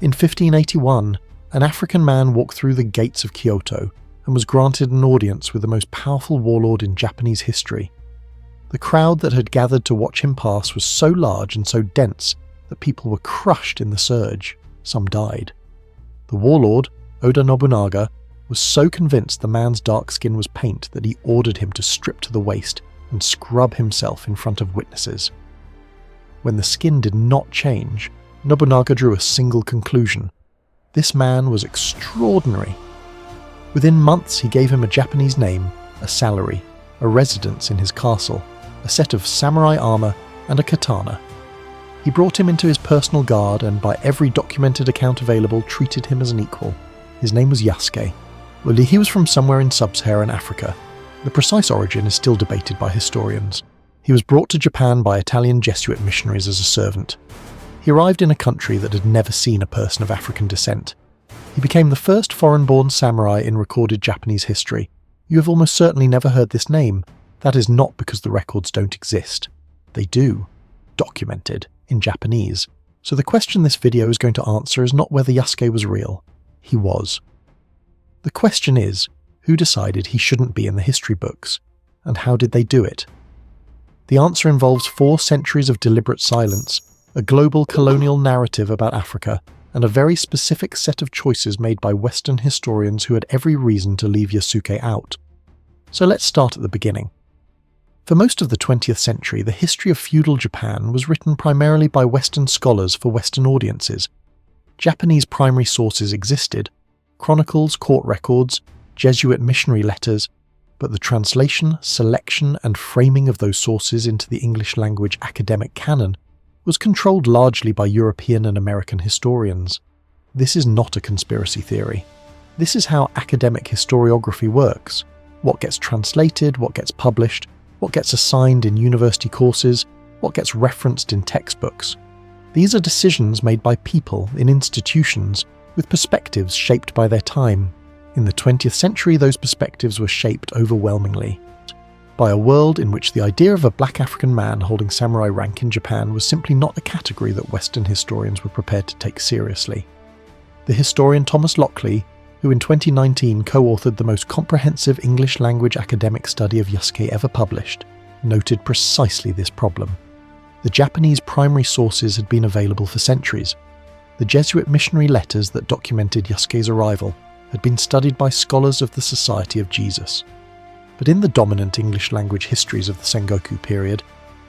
In 1581, an African man walked through the gates of Kyoto and was granted an audience with the most powerful warlord in Japanese history. The crowd that had gathered to watch him pass was so large and so dense that people were crushed in the surge. Some died. The warlord, Oda Nobunaga, was so convinced the man's dark skin was paint that he ordered him to strip to the waist and scrub himself in front of witnesses. When the skin did not change, Nobunaga drew a single conclusion. This man was extraordinary. Within months he gave him a Japanese name, a salary, a residence in his castle, a set of samurai armour and a katana. He brought him into his personal guard and by every documented account available treated him as an equal. His name was Yasuke. Well, he was from somewhere in sub-Saharan Africa. The precise origin is still debated by historians. He was brought to Japan by Italian Jesuit missionaries as a servant. He arrived in a country that had never seen a person of African descent. He became the first foreign-born samurai in recorded Japanese history. You have almost certainly never heard this name. That is not because the records don't exist. They do. Documented in Japanese. So the question this video is going to answer is not whether Yasuke was real. He was. The question is, who decided he shouldn't be in the history books? And how did they do it? The answer involves 4 centuries of deliberate silence, a global colonial narrative about Africa, and a very specific set of choices made by Western historians who had every reason to leave Yasuke out. So let's start at the beginning. For most of the 20th century, the history of feudal Japan was written primarily by Western scholars for Western audiences. Japanese primary sources existed: chronicles, court records, Jesuit missionary letters, but the translation, selection, and framing of those sources into the English language academic canon was controlled largely by European and American historians. This is not a conspiracy theory. This is how academic historiography works. What gets translated, what gets published, what gets assigned in university courses, what gets referenced in textbooks. These are decisions made by people in institutions with perspectives shaped by their time. In the 20th century, those perspectives were shaped overwhelmingly by a world in which the idea of a black African man holding samurai rank in Japan was simply not a category that Western historians were prepared to take seriously. The historian Thomas Lockley, who in 2019 co-authored the most comprehensive English language academic study of Yasuke ever published, noted precisely this problem. The Japanese primary sources had been available for centuries. The Jesuit missionary letters that documented Yasuke's arrival had been studied by scholars of the Society of Jesus. But in the dominant English language histories of the Sengoku period,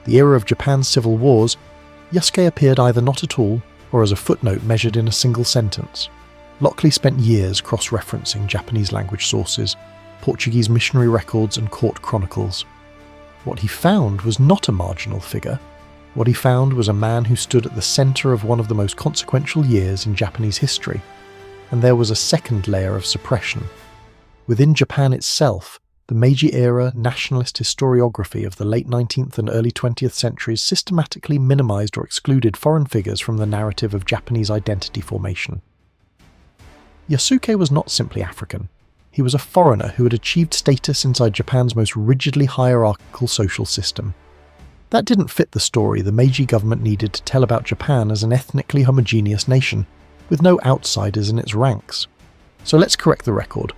the era of Japan's civil wars, Yasuke appeared either not at all or as a footnote measured in a single sentence. Lockley spent years cross-referencing Japanese language sources, Portuguese missionary records and court chronicles. What he found was not a marginal figure. What he found was a man who stood at the centre of one of the most consequential years in Japanese history. And there was a second layer of suppression. Within Japan itself, the Meiji-era nationalist historiography of the late 19th and early 20th centuries systematically minimized or excluded foreign figures from the narrative of Japanese identity formation. Yasuke was not simply African. He was a foreigner who had achieved status inside Japan's most rigidly hierarchical social system. That didn't fit the story the Meiji government needed to tell about Japan as an ethnically homogeneous nation, with no outsiders in its ranks. So let's correct the record.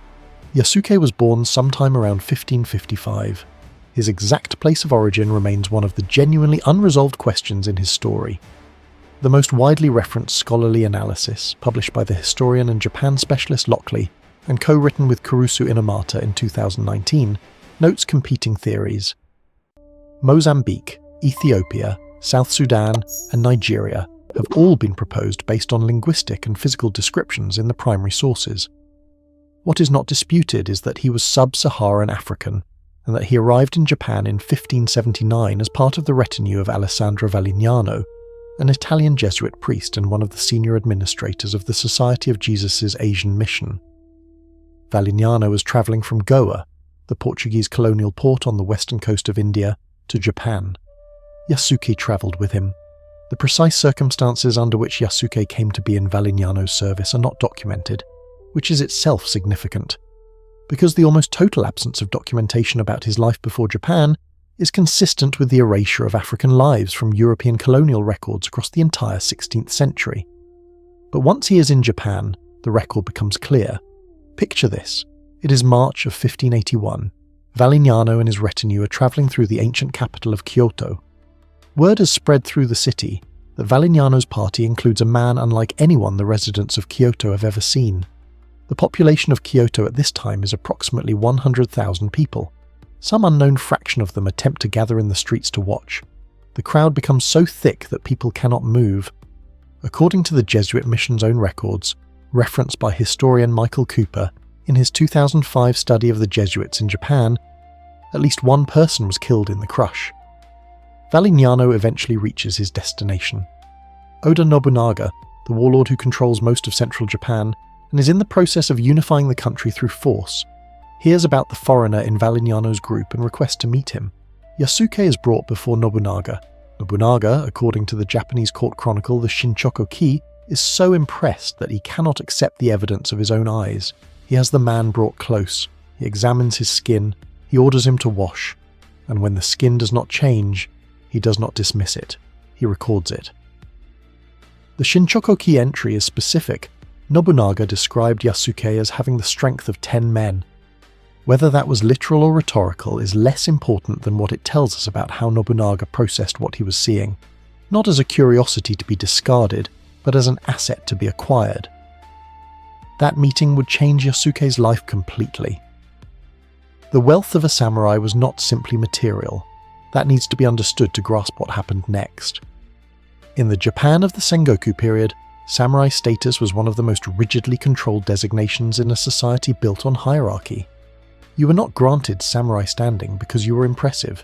Yasuke was born sometime around 1555. His exact place of origin remains one of the genuinely unresolved questions in his story. The most widely referenced scholarly analysis, published by the historian and Japan specialist Lockley, and co-written with Kurusu Inamata in 2019, notes competing theories. Mozambique, Ethiopia, South Sudan, and Nigeria have all been proposed based on linguistic and physical descriptions in the primary sources. What is not disputed is that he was sub-Saharan African, and that he arrived in Japan in 1579 as part of the retinue of Alessandro Valignano, an Italian Jesuit priest and one of the senior administrators of the Society of Jesus' Asian Mission. Valignano was travelling from Goa, the Portuguese colonial port on the western coast of India, to Japan. Yasuke travelled with him. The precise circumstances under which Yasuke came to be in Valignano's service are not documented, which is itself significant, because the almost total absence of documentation about his life before Japan is consistent with the erasure of African lives from European colonial records across the entire 16th century. But once he is in Japan, the record becomes clear. Picture this. It is March of 1581. Valignano and his retinue are travelling through the ancient capital of Kyoto. Word has spread through the city that Valignano's party includes a man unlike anyone the residents of Kyoto have ever seen. The population of Kyoto at this time is approximately 100,000 people. Some unknown fraction of them attempt to gather in the streets to watch. The crowd becomes so thick that people cannot move. According to the Jesuit mission's own records, referenced by historian Michael Cooper in his 2005 study of the Jesuits in Japan, at least one person was killed in the crush. Valignano eventually reaches his destination. Oda Nobunaga, the warlord who controls most of central Japan and is in the process of unifying the country through force, hears about the foreigner in Valignano's group and requests to meet him. Yasuke is brought before Nobunaga. Nobunaga, according to the Japanese court chronicle the Shinchoku-ki, is so impressed that he cannot accept the evidence of his own eyes. He has the man brought close. He examines his skin. He orders him to wash. And when the skin does not change, he does not dismiss it. He records it. The Shinchoku-ki entry is specific. Nobunaga described Yasuke as having the strength of 10 men. Whether that was literal or rhetorical is less important than what it tells us about how Nobunaga processed what he was seeing, not as a curiosity to be discarded, but as an asset to be acquired. That meeting would change Yasuke's life completely. The wealth of a samurai was not simply material. That needs to be understood to grasp what happened next. In the Japan of the Sengoku period, samurai status was one of the most rigidly controlled designations in a society built on hierarchy. You were not granted samurai standing because you were impressive.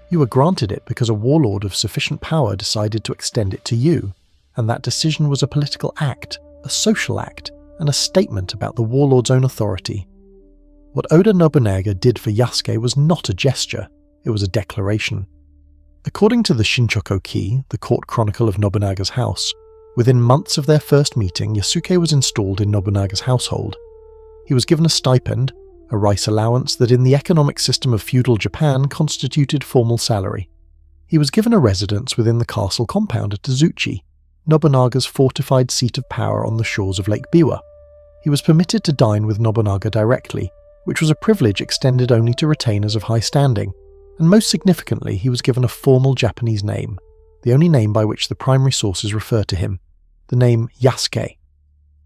You were granted it because a warlord of sufficient power decided to extend it to you, and that decision was a political act, a social act, and a statement about the warlord's own authority. What Oda Nobunaga did for Yasuke was not a gesture, it was a declaration. According to the Shinchoku-ki, the court chronicle of Nobunaga's house, within months of their first meeting, Yasuke was installed in Nobunaga's household. He was given a stipend, a rice allowance that in the economic system of feudal Japan constituted formal salary. He was given a residence within the castle compound at Azuchi, Nobunaga's fortified seat of power on the shores of Lake Biwa. He was permitted to dine with Nobunaga directly, which was a privilege extended only to retainers of high standing, and most significantly he was given a formal Japanese name, the only name by which the primary sources refer to him, the name Yasuke.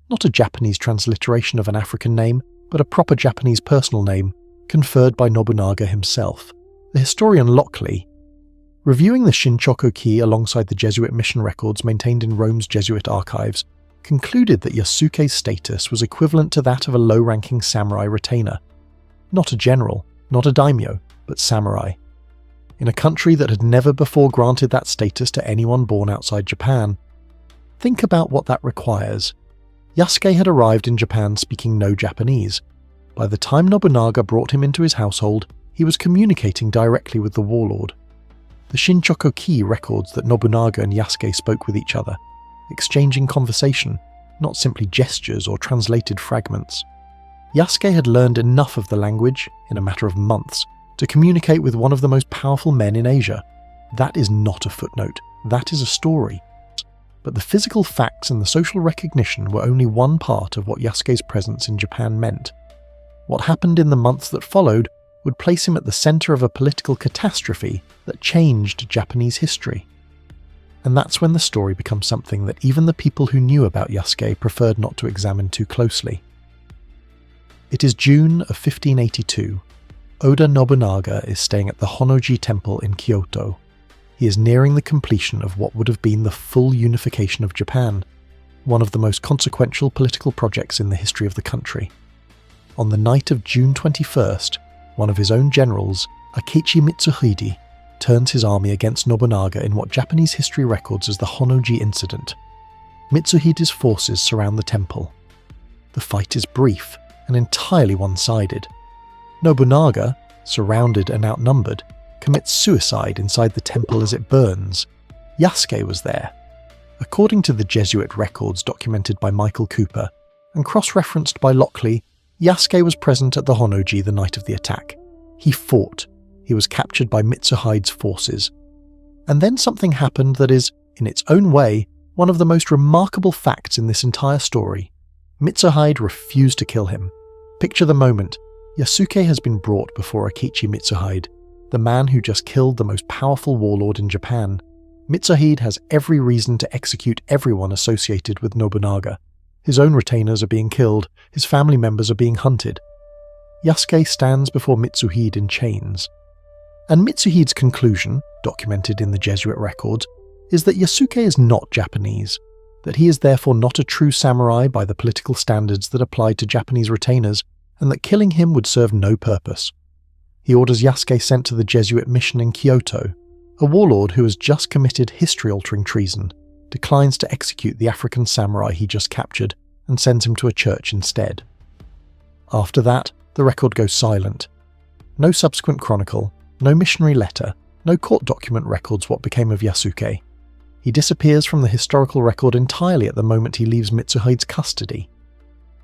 Not a Japanese transliteration of an African name, but a proper Japanese personal name, conferred by Nobunaga himself. The historian Lockley, reviewing the Shinchoku-ki alongside the Jesuit mission records maintained in Rome's Jesuit archives, concluded that Yasuke's status was equivalent to that of a low-ranking samurai retainer. Not a general, not a daimyo, but samurai. In a country that had never before granted that status to anyone born outside Japan. Think about what that requires. Yasuke had arrived in Japan speaking no Japanese. By the time Nobunaga brought him into his household, he was communicating directly with the warlord. The Shinchoku-ki records that Nobunaga and Yasuke spoke with each other, exchanging conversation, not simply gestures or translated fragments. Yasuke had learned enough of the language, in a matter of months, to communicate with one of the most powerful men in Asia. That is not a footnote, that is a story. But the physical facts and the social recognition were only one part of what Yasuke's presence in Japan meant. What happened in the months that followed would place him at the centre of a political catastrophe that changed Japanese history. And that's when the story becomes something that even the people who knew about Yasuke preferred not to examine too closely. It is June of 1582. Oda Nobunaga is staying at the Honnoji Temple in Kyoto. He is nearing the completion of what would have been the full unification of Japan, one of the most consequential political projects in the history of the country. On the night of June 21st, one of his own generals, Akechi Mitsuhide, turns his army against Nobunaga in what Japanese history records as the Honnoji Incident. Mitsuhide's forces surround the temple. The fight is brief and entirely one-sided. Nobunaga, surrounded and outnumbered, commits suicide inside the temple as it burns. Yasuke was there. According to the Jesuit records documented by Michael Cooper and cross-referenced by Lockley, Yasuke was present at the Honnoji the night of the attack. He fought. He was captured by Mitsuhide's forces. And then something happened that is, in its own way, One of the most remarkable facts in this entire story, Mitsuhide refused to kill him. Picture the moment. Yasuke has been brought before Akechi Mitsuhide, the man who just killed the most powerful warlord in Japan. Mitsuhide has every reason to execute everyone associated with Nobunaga. His own retainers are being killed, his family members are being hunted. Yasuke stands before Mitsuhide in chains. And Mitsuhide's conclusion, documented in the Jesuit records, is that Yasuke is not Japanese, that he is therefore not a true samurai by the political standards that applied to Japanese retainers, and that killing him would serve no purpose. He orders Yasuke sent to the Jesuit mission in Kyoto. A warlord who has just committed history-altering treason declines to execute the African samurai he just captured and sends him to a church instead. After that, the record goes silent. No subsequent chronicle, no missionary letter, no court document records what became of Yasuke. He disappears from the historical record entirely at the moment he leaves Mitsuhide's custody.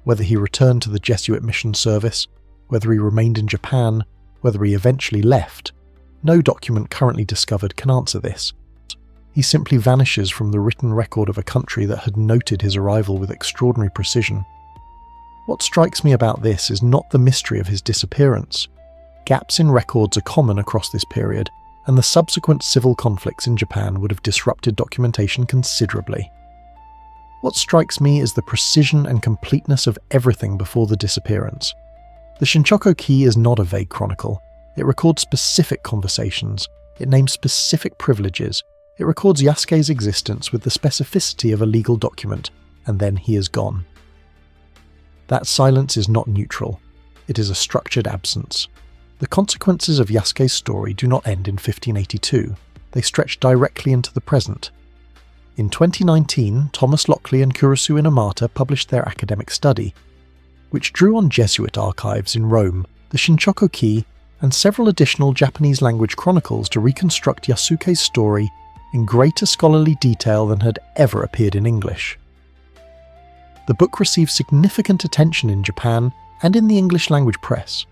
Whether he returned to the Jesuit mission service, whether he remained in Japan, whether he eventually left, no document currently discovered can answer this. He simply vanishes from the written record of a country that had noted his arrival with extraordinary precision. What strikes me about this is not the mystery of his disappearance. Gaps in records are common across this period, and the subsequent civil conflicts in Japan would have disrupted documentation considerably. What strikes me is the precision and completeness of everything before the disappearance. The Shinchoko Key is not a vague chronicle. It records specific conversations, it names specific privileges, it records Yasuke's existence with the specificity of a legal document, and then he is gone. That silence is not neutral, it is a structured absence. The consequences of Yasuke's story do not end in 1582, they stretch directly into the present. In 2019, Thomas Lockley and Kurusu Inamata published their academic study, which drew on Jesuit archives in Rome, the Shinchoko Key, and several additional Japanese-language chronicles to reconstruct Yasuke's story in greater scholarly detail than had ever appeared in English. The book received significant attention in Japan and in the English-language press.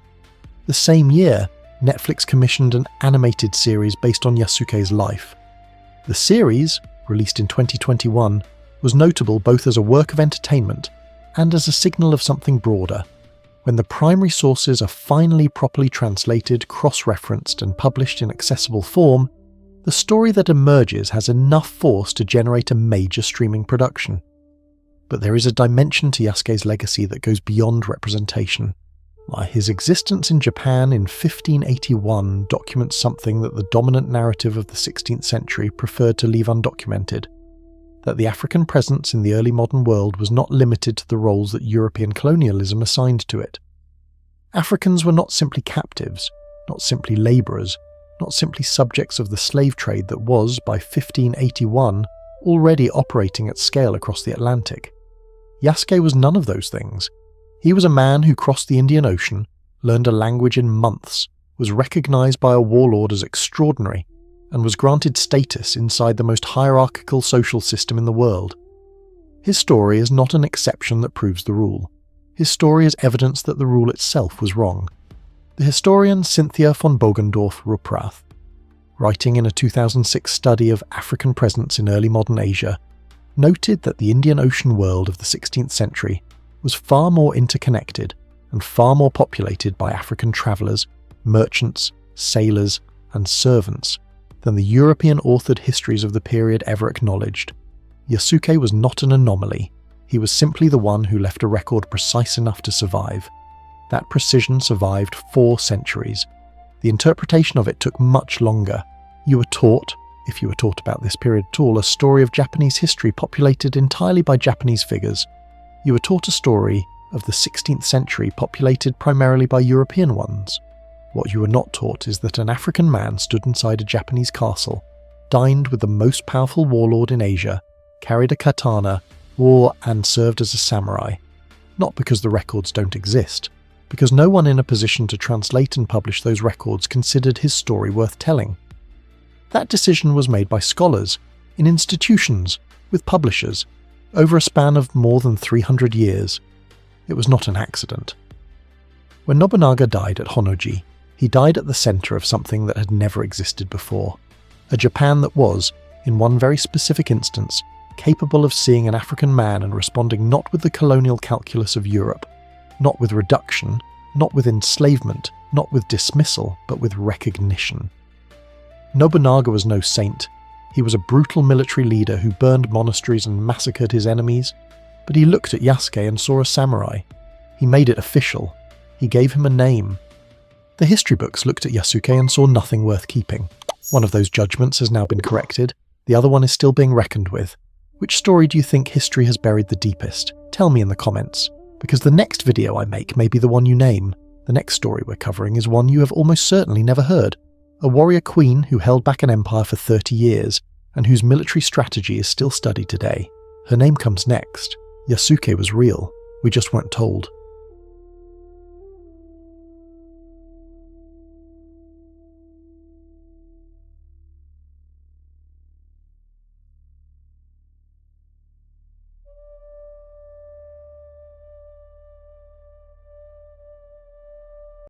The same year, Netflix commissioned an animated series based on Yasuke's life. The series, released in 2021, was notable both as a work of entertainment and as a signal of something broader. When the primary sources are finally properly translated, cross-referenced, and published in accessible form, the story that emerges has enough force to generate a major streaming production. But there is a dimension to Yasuke's legacy that goes beyond representation. His existence in Japan in 1581 documents something that the dominant narrative of the 16th century preferred to leave undocumented, that the African presence in the early modern world was not limited to the roles that European colonialism assigned to it. Africans were not simply captives, not simply labourers, not simply subjects of the slave trade that was, by 1581, already operating at scale across the Atlantic. Yasuke was none of those things. He was a man who crossed the Indian Ocean, learned a language in months, was recognised by a warlord as extraordinary, and was granted status inside the most hierarchical social system in the world. His story is not an exception that proves the rule. His story is evidence that the rule itself was wrong. The historian Cynthia von Bogendorf-Ruprath, writing in a 2006 study of African presence in early modern Asia, noted that the Indian Ocean world of the 16th century was far more interconnected and far more populated by African travellers, merchants, sailors, and servants than the European-authored histories of the period ever acknowledged. Yasuke was not an anomaly, he was simply the one who left a record precise enough to survive. That precision survived 4 centuries. The interpretation of it took much longer. You were taught, if you were taught about this period at all, a story of Japanese history populated entirely by Japanese figures. You were taught a story of the 16th century populated primarily by European ones. What you were not taught is that an African man stood inside a Japanese castle, dined with the most powerful warlord in Asia, carried a katana, wore and served as a samurai. Not because the records don't exist, because no one in a position to translate and publish those records considered his story worth telling. That decision was made by scholars, in institutions, with publishers, over a span of more than 300 years. It was not an accident. When Nobunaga died at Honnoji, he died at the centre of something that had never existed before. A Japan that was, in one very specific instance, capable of seeing an African man and responding not with the colonial calculus of Europe, not with reduction, not with enslavement, not with dismissal, but with recognition. Nobunaga was no saint. He was a brutal military leader who burned monasteries and massacred his enemies, but he looked at Yasuke and saw a samurai. He made it official. He gave him a name. The history books looked at Yasuke and saw nothing worth keeping. One of those judgments has now been corrected. The other one is still being reckoned with. Which story do you think history has buried the deepest? Tell me in the comments, because the next video I make may be the one you name. The next story we're covering is one you have almost certainly never heard. A warrior queen who held back an empire for 30 years, and whose military strategy is still studied today. Her name comes next. Yasuke was real. We just weren't told.